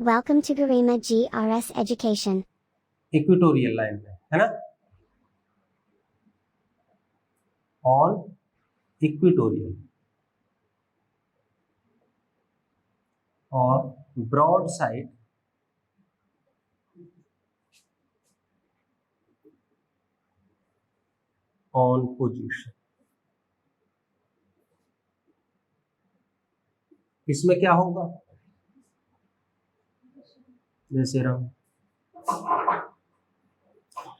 Welcome to Garima GRS Education. Equatorial line में है ना, ऑन इक्वेटोरियल और ब्रॉड साइड ऑन पोजीशन। इसमें क्या होगा, जैसे रहा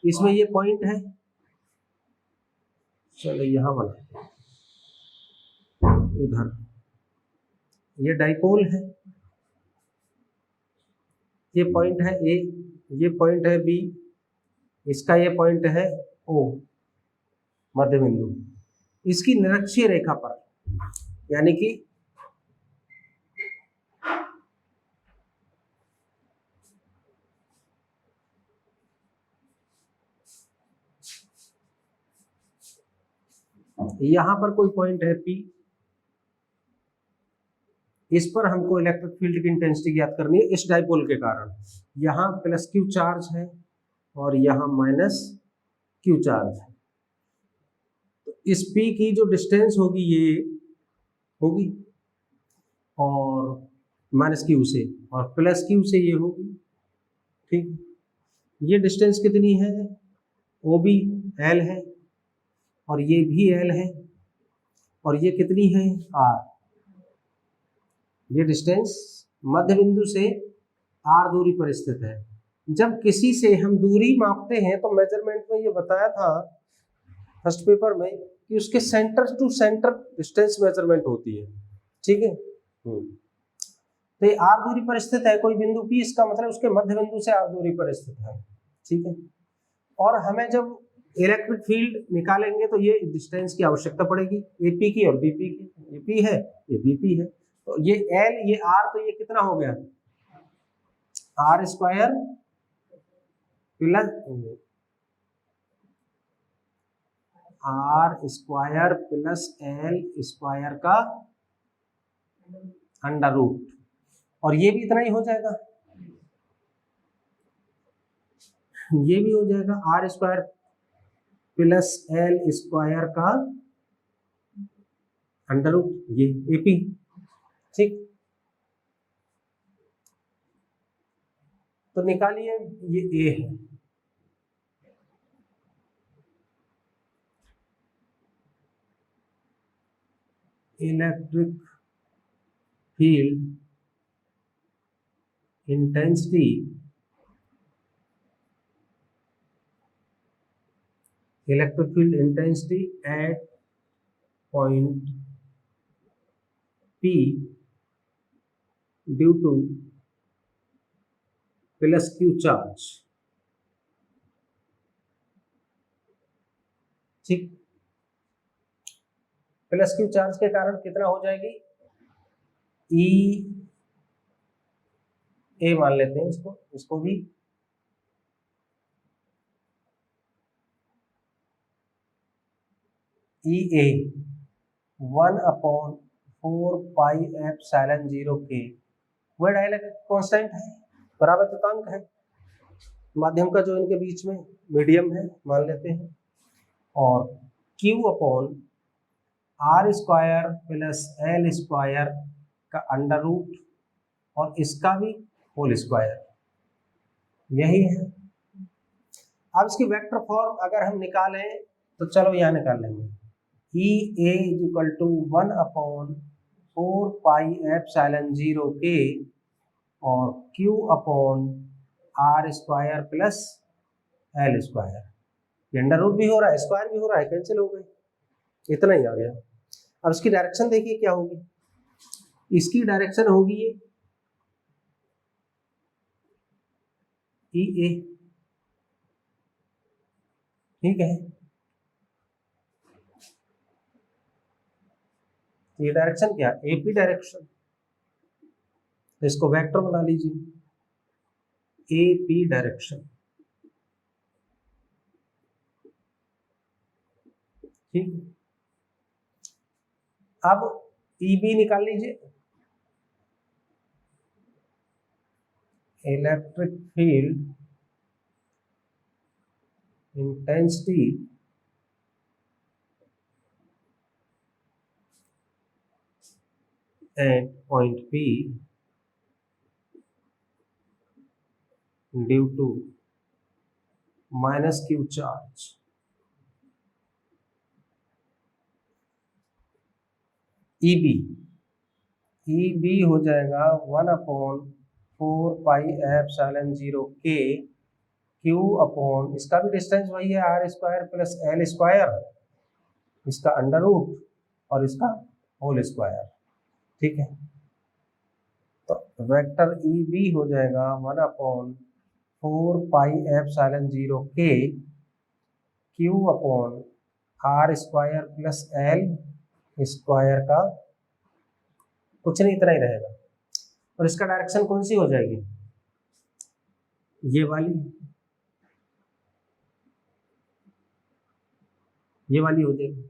इसमें ये पॉइंट है, चलो यहां बना, इधर ये डाइपोल है, ये पॉइंट है ए, ये पॉइंट है बी, इसका ये पॉइंट है ओ, मध्य बिंदु। इसकी निरक्षीय रेखा पर, यानी कि यहां पर कोई पॉइंट है पी, इस पर हमको इलेक्ट्रिक फील्ड की इंटेंसिटी याद करनी है। इस डाइपोल के कारण यहां प्लस क्यू चार्ज है और यहां माइनस क्यू चार्ज है, तो इस पी की जो डिस्टेंस होगी ये होगी और माइनस क्यू से, और प्लस क्यू से ये होगी, ठीक। ये डिस्टेंस कितनी है, ओ बी एल है और ये भी एल है, और ये कितनी है आर। ये डिस्टेंस मध्य बिंदु से आर दूरी पर स्थित है। जब किसी से हम दूरी मापते हैं तो मेजरमेंट में ये बताया था फर्स्ट पेपर में कि उसके centre to centre distance measurement होती है, ठीक है। तो ये आर दूरी पर स्थित है कोई बिंदु पी, इसका मतलब उसके मध्य बिंदु से आर दूरी पर स्थित है, ठीक है। और हमें जब इलेक्ट्रिक फील्ड निकालेंगे तो ये डिस्टेंस की आवश्यकता पड़ेगी, एपी की और बीपी की। ये पी है, ये बीपी है, तो ये एल, ये आर, तो ये कितना हो गया, r square plus r square plus L square का अंडर रूट, और ये भी इतना ही हो जाएगा, ये भी हो जाएगा r square plus L square का अंडर रूट, ये एपी, ठीक। तो निकालिए, ये ए है, electric field intensity electric field intensity at point P due to plus q charge, ठीक। प्लस क्यू चार्ज के कारण कितना हो जाएगी, ई ए मान लेते हैं इसको भी, ई ए 1/4πε0 के, वह डाइलेक्ट्रिक कांस्टेंट है, परावर्तकांक है, माध्यम का जो इनके बीच में मीडियम है मान लेते हैं, और Q/r square plus L square का अंडर रूट और इसका भी होल स्क्वायर, यही है। अब इसकी वेक्टर फॉर्म अगर हम निकालें तो चलो यहाँ निकाल लेंगे, ई ए इक्वल टू 1/4πε0 के और Q/r square plus L square, under root भी हो रहा है, स्क्वायर भी हो रहा है, कैंसिल हो गए, इतना ही आ गया। अब इसकी डायरेक्शन देखिए क्या होगी, इसकी डायरेक्शन होगी ये ई ए, ठीक है। ये डायरेक्शन क्या, एपी डायरेक्शन, तो इसको वेक्टर बना लीजिए, एपी डायरेक्शन, ठीक। अब ई बी निकाल लीजिए, electric field intensity at point P due to minus Q charge. EB हो जाएगा 1/4πε0K Q अपॉन, इसका भी डिस्टेंस वही है R square plus L square, इसका अंडर रूट और इसका होल स्क्वायर। ठीक है, तो वेक्टर EB हो जाएगा 1/4πε0K Q upon R square plus L square का कुछ नहीं, इतना ही रहेगा। और इसका डायरेक्शन कौन सी हो जाएगी, ये वाली हो जाएगी।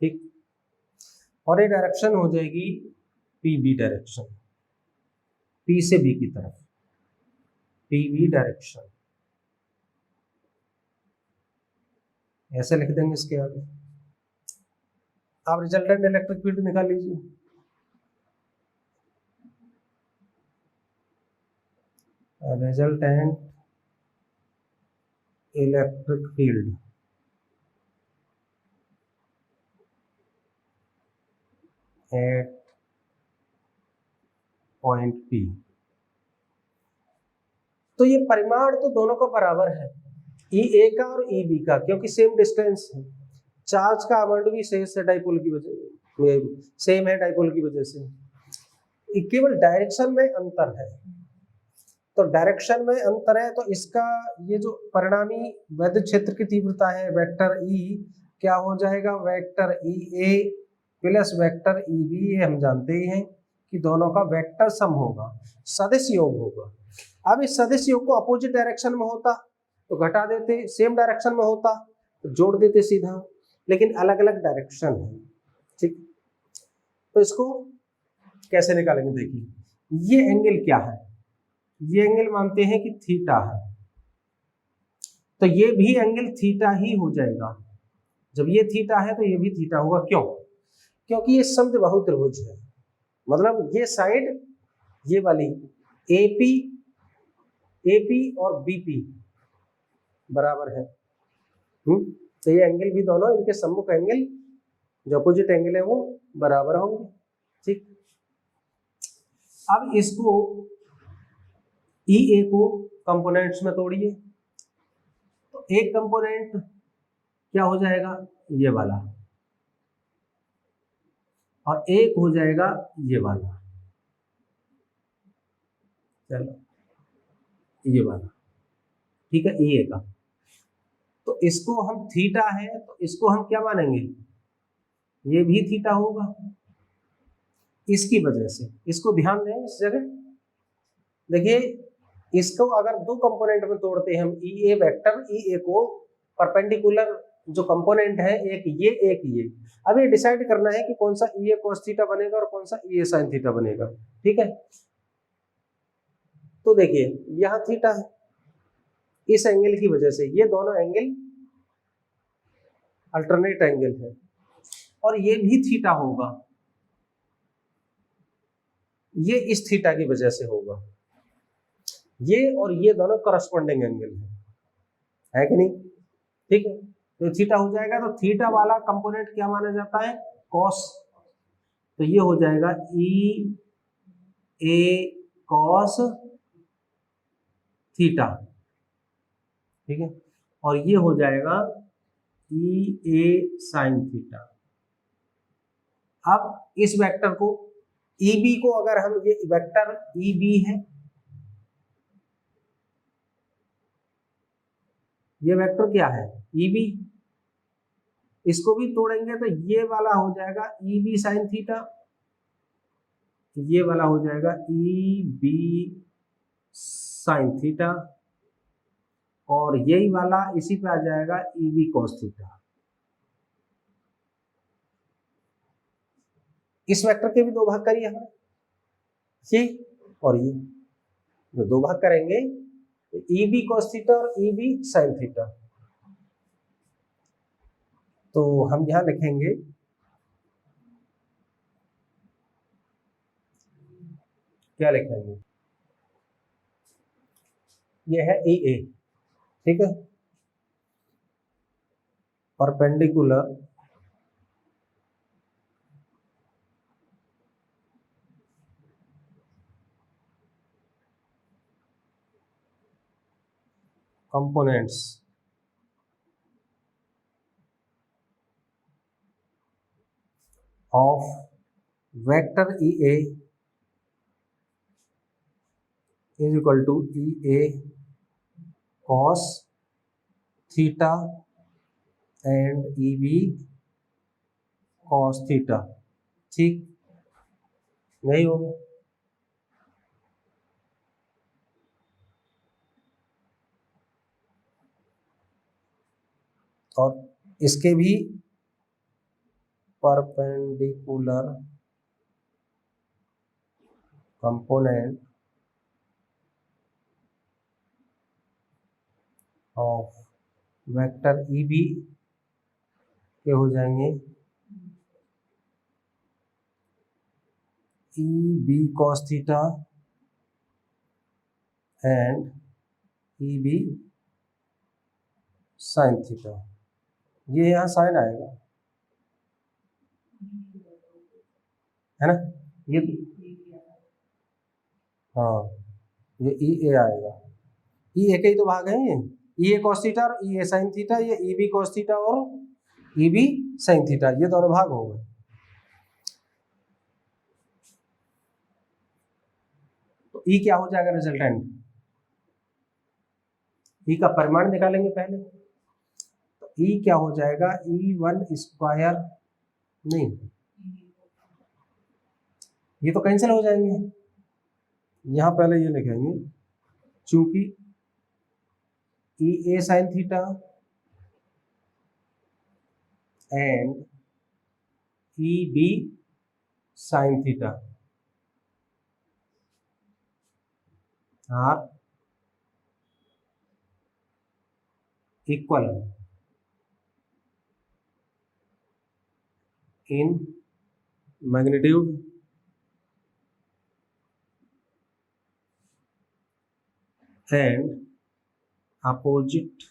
ठीक, और ये डायरेक्शन हो जाएगी PB डायरेक्शन, P से B की तरफ PB डायरेक्शन, ऐसे लिख देंगे इसके आगे। आप रिजल्टेंट इलेक्ट्रिक फील्ड निकाल लीजिए। Resultant electric field at point P। तो ये परिमाण तो दोनों का बराबर है, EA का और EB का, क्योंकि सेम डिस्टेंस है। चार्ज का अमाउंट भी डाइपोल की वजह सेम है, डाइपोल की वजह से केवल डायरेक्शन में अंतर है। तो डायरेक्शन में अंतर है, तो इसका ये जो परिणामी वैद्युत क्षेत्र की तीव्रता है वेक्टर E, क्या हो जाएगा, vector EA plus vector EB। ये हम जानते ही हैं कि दोनों का वेक्टर सम होगा, सदिश योग होगा। अब इस सदिश योग को अपोजिट डायरेक्शन में होता तो घटा देते, सेम डायरेक्शन में होता तो जोड़ देते सीधा, लेकिन अलग अलग डायरेक्शन है। ठीक, तो इसको कैसे निकालेंगे, देखिए ये एंगल क्या है, ये एंगल मानते हैं कि थीटा है, तो ये भी एंगल थीटा ही हो जाएगा। जब ये थीटा है तो ये भी थीटा होगा। क्यों, क्योंकि ये समद्विबाहु त्रिभुज है, मतलब ये साइड ये वाली AP और BP बराबर है। तो ये एंगल भी दोनों, इनके सम्मुख एंगल जो अपोजिट एंगल है वो बराबर होंगे। ठीक, अब इसको EA को कंपोनेंट्स में तोड़िए, तो एक कंपोनेंट क्या हो जाएगा, ये वाला, और एक हो जाएगा ये वाला। चलो ये वाला, ठीक है, EA का। तो इसको हम थीटा है तो इसको हम क्या मानेंगे, ये भी थीटा होगा, इसकी वजह से। इसको ध्यान दें इस जगह, देखिए इसको अगर दो कंपोनेंट में तोड़ते हैं हम, EA वेक्टर, EA को परपेंडिकुलर जो कंपोनेंट है, एक ये। अब ये डिसाइड करना है कि कौन सा EA cos थीटा बनेगा और कौन सा EA sin थीटा बनेगा। ठीक है, तो देखिए यहां थीटा है, इस एंगल की वजह से ये दोनों एंगल अल्टरनेट एंगल है, और ये भी थीटा होगा, ये इस थीटा की वजह से होगा। ये और ये दोनों करस्पॉन्डिंग एंगल है कि नहीं। ठीक है, तो थीटा हो जाएगा, तो थीटा वाला कंपोनेंट क्या माना जाता है, कॉस। तो ये हो जाएगा EA कॉस थीटा। ठीक है, और ये हो जाएगा EA साइन थीटा। अब इस वेक्टर को EB को अगर हम, ये वेक्टर EB है, ये वेक्टर क्या है EB, इसको भी तोड़ेंगे तो ये वाला हो जाएगा EB साइन थीटा, ये वाला हो जाएगा EB साइन थीटा, और यही वाला इसी पे आ जाएगा EB cos थीटा। इस वेक्टर के भी दो भाग करिए हमने, ये और ये, जो दो भाग करेंगे ई बी कॉस थीटा और ई बी साइन थीटा। तो हम यहां लिखेंगे क्या लिखेंगे, ये है ई ए, ठीक है, perpendicular components of vector EA is equal to EA cos theta and EB cos theta, ठीक, नहीं होगा। और इसके भी perpendicular component of vector E B के हो जाएंगे E B cos theta and E B sine theta. ये यहाँ साइन आएगा, है ना, ये हाँ, ये ई ए आएगा, ई ए के ही तो भाग है ये, ई ए कॉस थीटा और ई ए साइन थीटा, ये ई बी कॉस थीटा और ई बी साइन थीटा, ये दोनों भाग हो गए। तो ई क्या हो जाएगा रिजल्टेंट, ई का परिमाण निकालेंगे पहले। तो ई क्या हो जाएगा, ई वन स्क्वायर, नहीं ये तो कैंसिल हो जाएंगे, यहां पहले ये लिखेंगे चूंकि E A sine theta and E B sine theta are equal in magnitude and opposite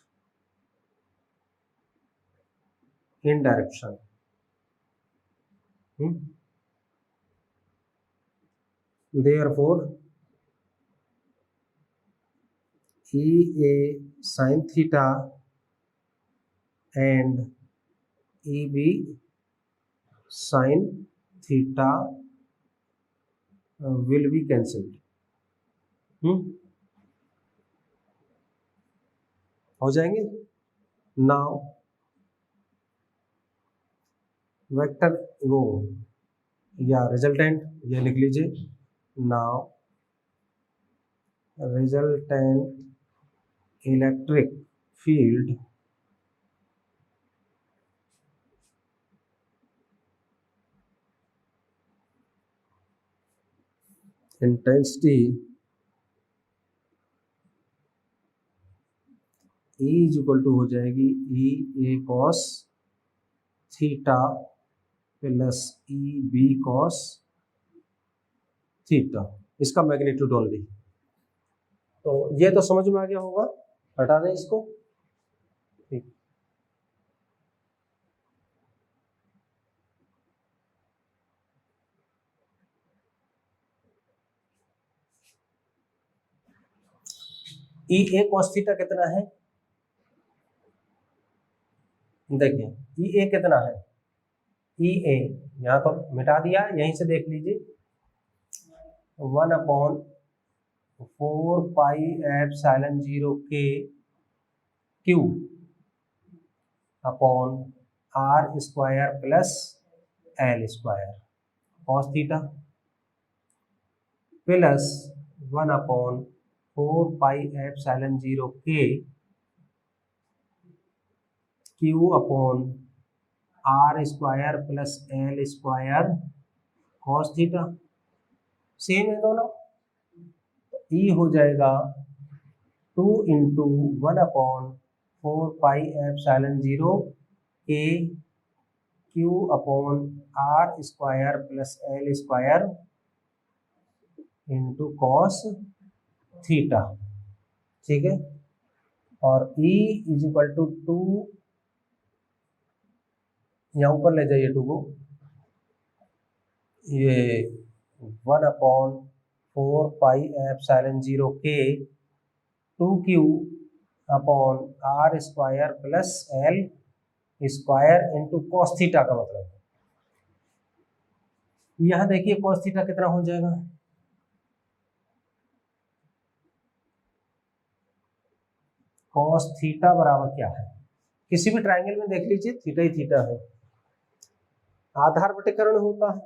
in direction. Therefore, EA sin theta and EB sin theta will be cancelled. हो जाएंगे। नाउ वेक्टर वो या रिजल्टेंट ये लिख लीजिए, now resultant electric field intensity E is equal to हो जाएगी E A cos theta plus E B cos theta, इसका मैग्नीट्यूड ओनली। तो ये तो समझ में आ गया होगा, हटा दें इसको, ठीक। ई ए कॉस थीटा कितना है, देखिए ई ए कितना है, ई ए यहाँ तो मिटा दिया, यहीं से देख लीजिए, 1/4πε0 k Q upon are square plus L square cos theta plus 1/4πε0 k Q upon are square plus L square cos theta. Same है दोनों, ई हो जाएगा 2 इंटू 1/4 पाई एप्सिलॉन 0 के q upon are square plus L square into cos theta. ठीक है, और E is equal to 2, यहाँ ऊपर ले जाइए 2 को, ये 1/4 पाई एप्सिलॉन 0 के 2Q upon are square plus L square into cos theta का मतलब है, यहाँ देखिए कॉस थीटा कितना हो जाएगा, कॉस थीटा बराबर क्या है, किसी भी ट्रायंगल में देख लीजिए थीटा ही थीटा है, आधार बटीकरण होता है,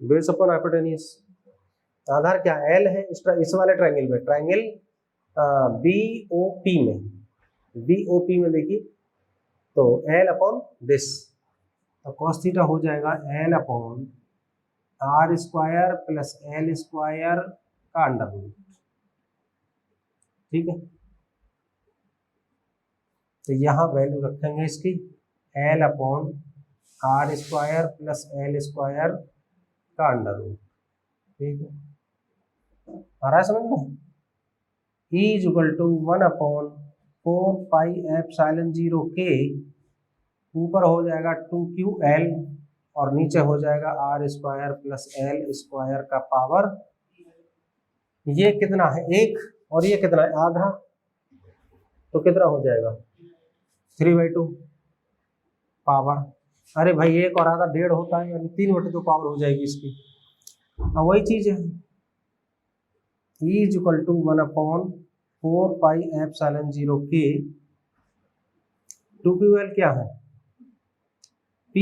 बेस अपॉन हाइपोटेन्यूज। आधार क्या एल है इस वाले ट्रायंगल में, ट्रायंगल बीओपी में देखिए तो एल अपॉन दिस, तो कॉस थीटा हो जाएगा l upon are square plus L square का अंडर रूट। ठीक है, तो यहाँ वैल्यू रखेंगे इसकी l upon are square plus L square का अंडर रूट। ठीक है, आ रहा है समझ में। E is equal to 1/4 pi epsilon 0 के ऊपर हो जाएगा 2QL और नीचे हो जाएगा r square plus L square का पावर, ये कितना है 1 और ये कितना है आधा, तो कितना हो जाएगा 3/2 पावर, अरे भाई 1 और आधा 1.5 होता है, यानी 3/2 पावर हो जाएगी इसकी। अब वही चीज है E is equal to 1/4 pi epsilon 0 के 2QL क्या है P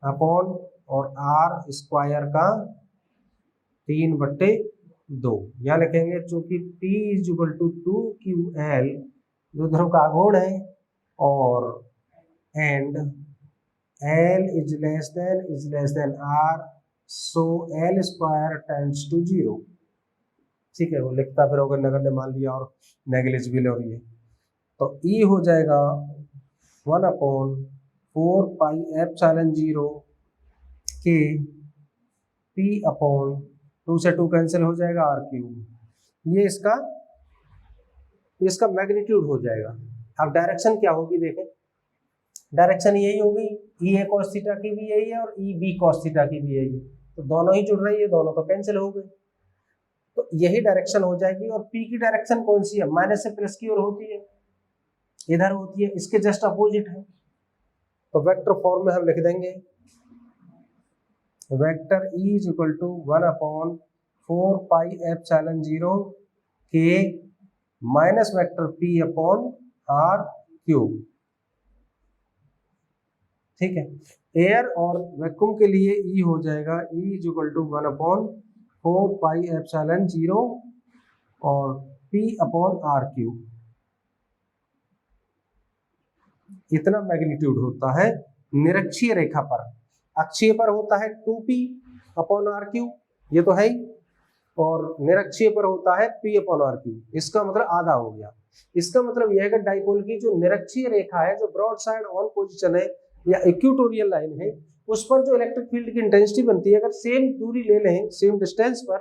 अपॉन और आर स्क्वायर का 3/2, यहाँ लिखेंगे चूंकि P is equal to 2QL दो ध्रुव का आघूर्ण है और and L is less than R, so L square tends to 0। ठीक है, वो लिखता फिर होगा नगर ने मान लिया और नेग्लिजिबल और ये, तो E हो जाएगा 1/4 पाई एप्सिलॉन 0 के P अपॉन 2 से 2 कैंसिल हो जाएगा R3, ये इसका मैग्नीट्यूड हो जाएगा। अब डायरेक्शन क्या होगी देखें, डायरेक्शन यही होगी, E A cos थीटा की भी यही है और E B cos थीटा की भी यही है, तो दोनों ही जुड़ रही है, दोनों तो कैंसिल हो गए, तो यही डायरेक्शन हो जाएगी। और P की डायरेक्शन कौन सी है, माइनस से प्लस की ओर होती है, इधर होती है, इसके जस्ट अपोजिट है, तो वेक्टर फॉर्म में हम लिख देंगे vector E is equal to 1/4 pi epsilon 0 के minus vector P upon R cube. ठीक है, एयर और वैक्यूम के लिए E हो जाएगा E is equal to 1/4 pi epsilon 0 और P अपॉन R क्यूब, इतना मैग्नीट्यूड होता है निरक्षीय रेखा पर। अक्षीय पर होता है 2P अपॉन R क्यूब, ये तो है ही, और निरक्षीय पर होता है P अपॉन R क्यूब, इसका मतलब आधा हो गया। इसका मतलब यह है कि डाइपोल की जो निरक्षीय रेखा है, जो ब्रॉड साइड ऑन पोजीशन है या इक्वेटोरियल लाइन है, उस पर जो इलेक्ट्रिक फील्ड की इंटेंसिटी बनती है, अगर सेम दूरी ले लें सेम डिस्टेंस पर,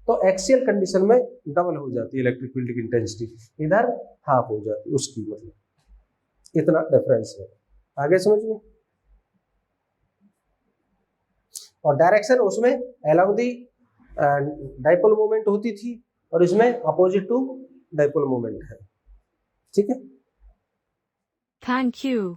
तो एक्सियल कंडीशन में डबल हो जाती है इलेक्ट्रिक फील्ड की इंटेंसिटी, इधर हाफ हो जाती है उसकी, मतलब इतना डिफरेंस है। आगे समझ में। और डायरेक्शन उसमें अलोंग दी डाइपोल मोमेंट होती थी और इसमें अपोजिट टू डाइपोल मोमेंट है। ठीक है, थैंक यू।